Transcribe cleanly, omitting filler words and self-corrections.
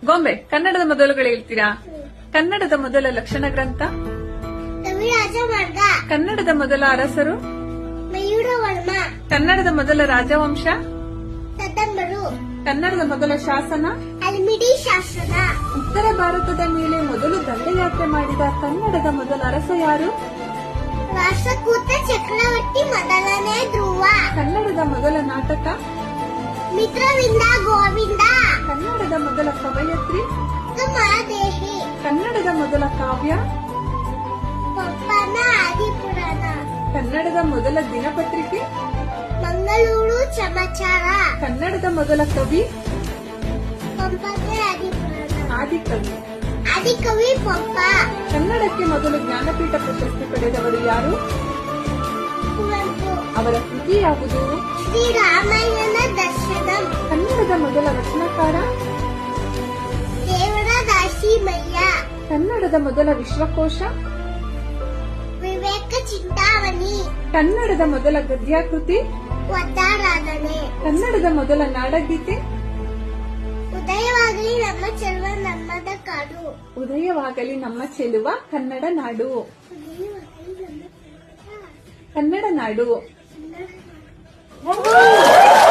ಗೊಂಬೆ ಕನ್ನಡದ ಮೊದಲುಗಳು ಹೇಳ್ತೀರಾ? ಕನ್ನಡದ ಮೊದಲ ಲಕ್ಷಣ ಗ್ರಂಥ? ಕವಿರಾಜ ಮಾರ್ಗ. ಕನ್ನಡದ ಮೊದಲ ಅರಸರು? ಮಯೂರವರ್ಮ. ಕನ್ನಡದ ಮೊದಲ ರಾಜವಂಶ? ಕದಂಬರು. ಕನ್ನಡದ ಮೊದಲ ಶಾಸನ? ಹಲ್ಮಿಡಿ ಶಾಸನ. ಉತ್ತರ ಭಾರತದ ಮೇಲೆ ಮೊದಲು ದಂಡಯಾತ್ರೆ ಮಾಡಿದ ಕನ್ನಡದ ಮೊದಲ ಅರಸ ಯಾರು? ರಾಷ್ಟ್ರಕೂಟ ಚಕ್ರವರ್ತಿ ಮೊದಲನೇ ಧ್ರುವ. ಕನ್ನಡದ ಮೊದಲ ನಾಟಕ? ಮಿತ್ರವಿಂದ ಗೋವಿಂದ. ಕನ್ನಡದ ಮೊದಲ ಕವಯತ್ರಿ? ಮಹಾದೇಹಿ. ಕನ್ನಡದ ಮೊದಲ ಕಾವ್ಯ? ಪಪ್ಪನ ಆದಿಪುರಾಣ. ಕನ್ನಡದ ಮೊದಲ ದಿನಪತ್ರಿಕೆ? ಮಂಗಳೂರು ಸಮಾಚಾರ. ಕನ್ನಡದ ಮೊದಲ ಕವಿ? ಪಂಪನ ಆದಿಪುರಾಣ. ಆದಿಕವಿ. ಆದಿಕವಿ ಪಂಪ. ಕನ್ನಡಕ್ಕೆ ಮೊದಲು ಜ್ಞಾನಪೀಠ ಪ್ರಶಸ್ತಿ ಪಡೆದವರು ಯಾರು? ಕುವೆಂಪು. ಅವರ ಕೃತಿ ಯಾವುದು? ಶ್ರೀರಾಮಾಯಣ ದರ್ಶನಂ. ಕನ್ನಡದ ಮೊದಲ ರಚನಾಕಾರ? ದೇವರದಾಸಿ ಮಯ್ಯ. ಕನ್ನಡದ ಮೊದಲ ವಿಶ್ವಕೋಶ? ವಿವೇಕ ಚಿಂತಾಮಣಿ. ಕನ್ನಡದ ಮೊದಲ ಗದ್ಯಾಕೃತಿ? ಒದ್ದಾರಾಧನೆ. ಕನ್ನಡದ ಮೊದಲ ನಾಡಗೀತೆ? ಉದಯವಾಗಲಿ ನಮ್ಮ ಚೆಲುವ ನಮ್ಮದ ಕಾಡು. ಉದಯವಾಗಲಿ ನಮ್ಮ ಚೆಲುವ ಕನ್ನಡ ನಾಡು. ಉದಯವಾಗಲಿ ನಮ್ಮ ಕನ್ನಡ ನಾಡು. ಚೆಲುವ.